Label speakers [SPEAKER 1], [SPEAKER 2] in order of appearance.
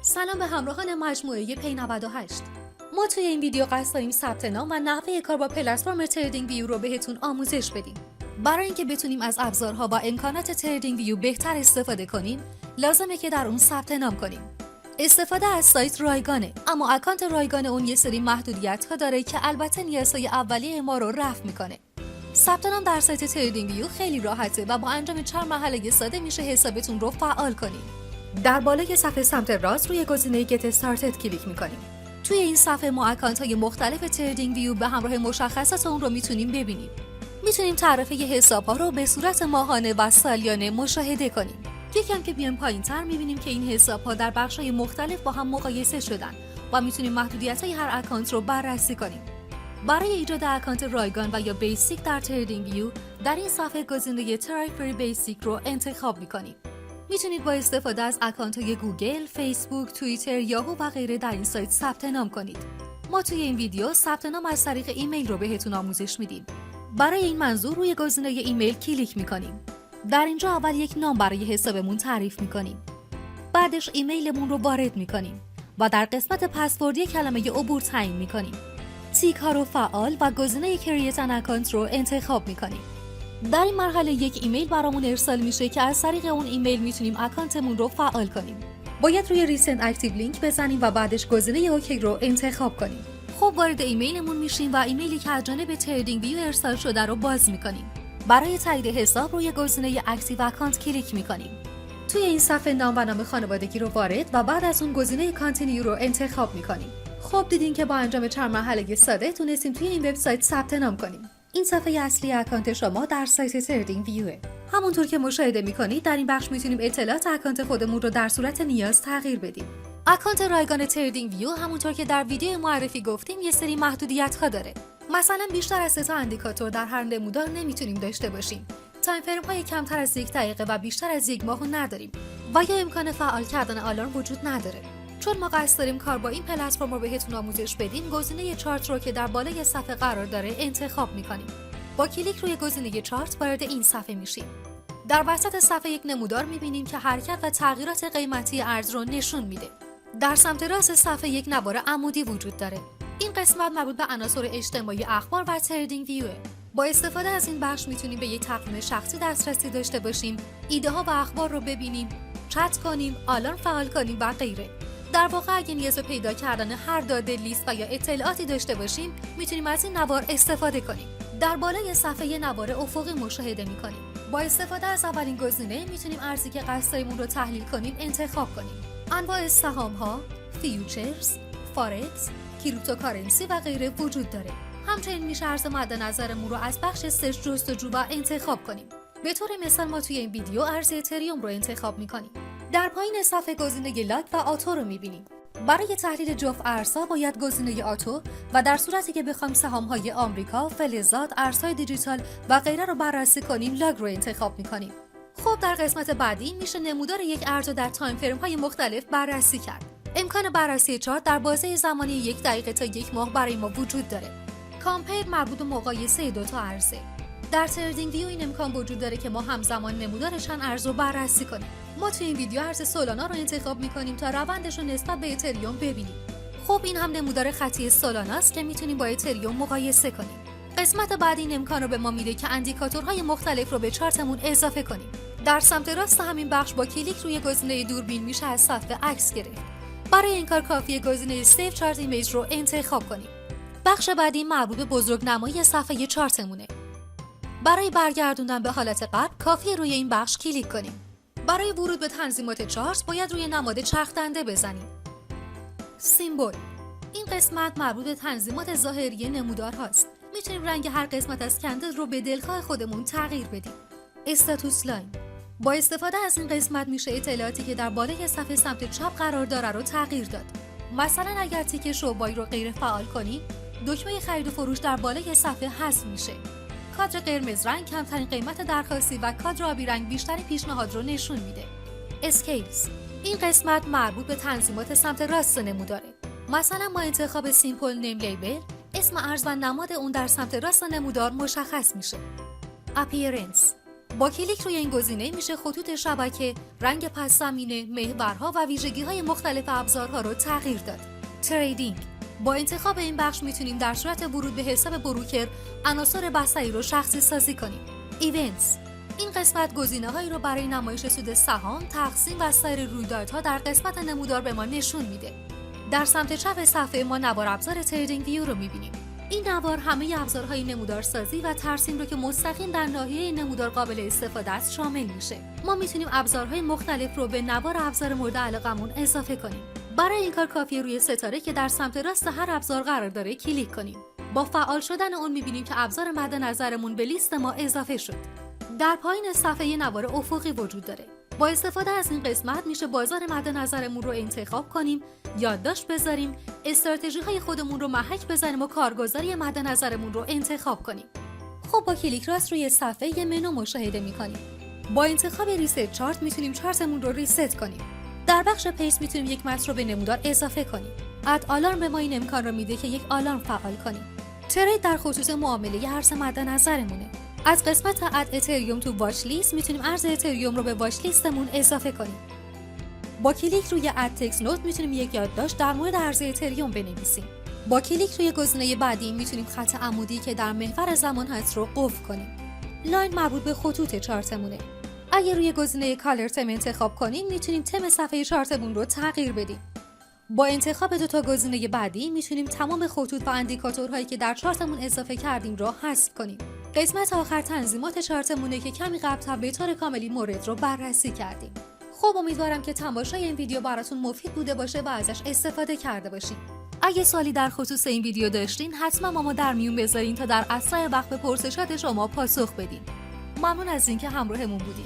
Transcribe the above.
[SPEAKER 1] سلام به همراهان مجموعه پی 98. ما توی این ویدیو قصد داریم ثبت نام و نحوه کار با پلتفرم تریدینگ ویو رو بهتون آموزش بدیم. برای اینکه بتونیم از ابزارها و امکانات تریدینگ ویو بهتر استفاده کنیم، لازمه که در اون ثبت نام کنیم. استفاده از سایت رایگانه، اما اکانت رایگان اون یه سری محدودیت‌ها داره که البته نیازهای اولیه ما رو رفع میکنه. ثبت نام در سایت تریدینگ ویو خیلی راحته و با انجام 4 مرحله ساده میشه حسابتون رو فعال کنید. در بالای صفحه سمت راست روی گزینه Get Started کلیک می‌کنیم. توی این صفحه ما اکانت‌های مختلف تریدینگ ویو به همراه مشخصات اون رو میتونیم ببینیم. میتونیم تعرفه حساب‌ها رو به صورت ماهانه و سالیانه مشاهده کنیم. یکم که بیایم پایین‌تر می‌بینیم که این حساب‌ها در بخش‌های مختلف با هم مقایسه شدن و میتونیم محدودیت‌های هر اکانت رو بررسی کنیم. برای ایجاد اکانت رایگان و یا بیسیک در تریدینگ ویو در این صفحه گزینه ترای فری بیسیک رو انتخاب می‌کنیم. میتونید با استفاده از اکانت‌های گوگل، فیسبوک، توییتر، یاهو و غیره در این سایت ثبت نام کنید. ما توی این ویدیو ثبت نام از طریق ایمیل رو بهتون آموزش میدیم. برای این منظور روی گزینه ایمیل کلیک میکنیم. در اینجا اول یک نام برای حسابمون تعریف میکنیم. بعدش ایمیلمون رو وارد میکنیم و در قسمت پسورد یک کلمه عبور تعیین میکنیم. تیک ها رو فعال و گزینه کرییت ان اکانت رو انتخاب میکنیم. در این مرحله یک ایمیل برامون ارسال میشه که از طریق اون ایمیل میتونیم اکانتمون رو فعال کنیم. باید روی ریسنت اکتیو لینک بزنیم و بعدش گزینه اوکی رو انتخاب کنیم. خب وارد ایمیلمون میشیم و ایمیلی که از جانب تریدینگ ویو ارسال شده رو باز میکنیم. برای تایید حساب روی گزینه اکتیو اکانت کلیک میکنیم. توی این صفحه نام و نام خانوادگی رو وارد و بعد از اون گزینه کانتینیو رو انتخاب میکنیم. خب دیدین که با انجام 4 مرحله ساده تونستیم توی این وبسایت ثبت نام کنیم. این صفحه اصلی اکانت شما در سایت تریدینگ ویوه. همونطور که مشاهده میکنید در این بخش میتونیم اطلاعات اکانت خودمون رو در صورت نیاز تغییر بدیم. اکانت رایگان تریدینگ ویو همونطور که در ویدیو معرفی گفتیم یه سری محدودیت‌ها داره. مثلا بیشتر از 3 تا اندیکاتور در هر نمودار نمیتونیم داشته باشیم. تایم فرم‌های کمتر از 1 دقیقه و بیشتر از 1 ماه نداریم و یا امکان فعال کردن آلارم وجود نداره. چون ما قصد داریم کار با این پلتفرم رو بهتون آموزش بدیم، گزینه چارت رو که در بالای صفحه قرار داره انتخاب می‌کنیم. با کلیک روی گزینه چارت وارد این صفحه میشیم. در وسط صفحه یک نمودار می‌بینیم که حرکت و تغییرات قیمتی ارز رو نشون میده. در سمت راست صفحه یک نوار عمودی وجود داره. این قسمت مربوط به عناصر اجتماعی اخبار و تریدینگ ویوه. با استفاده از این بخش میتونیم به یک تقویم شخصی دسترسی داشته باشیم، ایده ها و اخبار رو ببینیم، چت کنیم، آلارم فعال کنیم و غیره. در واقع اگه نیاز به پیدا کردن هر داده، لیست و یا اطلاعاتی داشته باشیم، میتونیم از این نوار استفاده کنیم. در بالای صفحه نوار افقی مشاهده میکنیم. با استفاده از اولین گزینه میتونیم ارزی که قصد داریم اون رو تحلیل کنیم انتخاب کنیم. انواع سهام ها، فیوچرز، فارکس، کریپتوکارنسی و غیره وجود داره. همچنین میشه ارز مد نظرمون رو از بخش سرچ جستجو و انتخاب کنیم. به طور مثال ما توی این ویدیو ارز اتریوم رو انتخاب میکنیم. در پایین صفحه گزینه لاگ و آتو رو میبینیم. برای تحلیل جفت ارزها باید گزینه آتو و در صورتی که بخوایم سهام‌های آمریکا، فلزات، ارزهای دیجیتال و غیره رو بررسی کنیم لاگ رو انتخاب میکنیم. خب در قسمت بعدی میشه نمودار یک ارز رو در تایم فرم‌های مختلف بررسی کرد. امکان بررسی چارت در بازه زمانی 1 دقیقه تا 1 ماه برای ما وجود داره. کامپیر مربوط به مقایسه 2 تا ارزه. در تریدینگ ویو این امکان وجود داره که ما همزمان نمودار چند ارز رو بررسی کنیم. ما توی این ویدیو ارز سولانا رو انتخاب می‌کنیم تا روندش رو نسبت به اتریوم ببینیم. خب این هم نمودار خطی سولاناست که میتونیم با اتریوم مقایسه کنیم. قسمت بعد این امکان رو به ما میده که اندیکاتورهای مختلف رو به چارتمون اضافه کنیم. در سمت راست همین بخش با کلیک روی گزینه دوربین میشه از صفحه عکس گرفت. برای این کار کافیه گزینه سیو چارت ایمیج رو انتخاب کنیم. بخش بعدی مربوط به بزرگنمایی صفحه چارتمونه. برای برگردوندن به حالت قبل کافیه روی این بخش کلیک کنیم. برای ورود به تنظیمات چارت باید روی نماد چرخ دنده بزنیم. سیمبل. این قسمت مربوط به تنظیمات ظاهری نمودار هاست. میتونیم رنگ هر قسمت از کندل رو به دلخواه خودمون تغییر بدیم. استاتوس لاین. با استفاده از این قسمت میشه اطلاعاتی که در بالای صفحه سمت چپ قرار داره رو تغییر داد. مثلا اگر تیک شوبای رو غیر فعال کنیم، دکمه خرید و فروش در بالای صفحه حذف میشه. کادر قرمز رنگ کمترین قیمت درخواستی و کادر آبی رنگ بیشترین پیشنهاد رو نشون میده. اسکیلز. این قسمت مربوط به تنظیمات سمت راست نموداره. مثلا ما انتخاب سیمپل نیم لیبل، اسم ارز و نماد اون در سمت راست نمودار مشخص میشه. اپیرنس. با کلیک روی این گزینه میشه خطوط شبکه، رنگ پس زمینه، محورها و ویژگی‌های مختلف ابزارها رو تغییر داد. تریدینگ: با انتخاب این بخش میتونیم در صورت ورود به حساب بروکر عناصر بستری رو شخصی سازی کنیم. ایونتس: این قسمت گزینه‌هایی رو برای نمایش سود سهام، تقسیم و سایر رویدادها در قسمت نمودار به ما نشون میده. در سمت چپ صفحه ما نوار ابزار تریدینگ ویو رو میبینیم. این نوار همه ابزارهای نمودارسازی و ترسیم رو که مستقیم در ناحیه نمودار قابل استفاده است شامل میشه. ما میتونیم ابزارهای مختلف رو به نوار ابزار مورد علاقمون اضافه کنیم. برای این کار کافیه روی ستاره که در سمت راست هر ابزار قرار داره کلیک کنیم. با فعال شدن اون میبینیم که ابزار مد نظرمون به لیست ما اضافه شد. در پایین صفحه نوار افقی وجود داره. با استفاده از این قسمت میشه بازار مد نظرمون رو انتخاب کنیم، یادداشت بذاریم، استراتژی های خودمون رو محک بزنیم و کارگزاری مد نظرمون رو انتخاب کنیم. خب با کلیک راست روی صفحه یه منو مشاهده میکنیم. با انتخاب ریست چارت میتونیم چارتمون رو ریست کنیم. در بخش پیست میتونیم یک متن رو به نمودار اضافه کنیم. اد آلارم به ما این امکان رو میده که یک آلارم فعال کنیم. ترید در خصوص معامله ارز مد نظرمونه. از قسمت اد اتریوم تو واچ لیست میتونیم ارز اتریوم رو به واچ لیستمون اضافه کنیم. با کلیک روی اد تکست نوت میتونیم یک یادداشت در مورد ارز اتریوم بنویسیم. با کلیک روی گزینه بعدی میتونیم خط عمودی که در محور زمان هست رو قفل کنیم. لاین مربوط به خطوط چارتمونه. اگر روی گزینه کالر تم انتخاب کنیم میتونیم تم صفحه چارتمون رو تغییر بدیم. با انتخاب دو تا گزینه بعدی میتونیم تمام خطوط و اندیکاتورهایی که در چارتمون اضافه کردیم رو حذف کنیم. قسمت آخر تنظیمات چارتمونه که کمی قبل‌تر به طور کاملی مورد رو بررسی کردیم. خب امیدوارم که تماشای این ویدیو براتون مفید بوده باشه و ازش استفاده کرده باشین. اگه سوالی در خصوص این ویدیو داشتین حتما ما در میون بذارین تا در اسرع وقت به پرسشات شما پاسخ بدیم. ممنون از اینکه همراهمون بودین.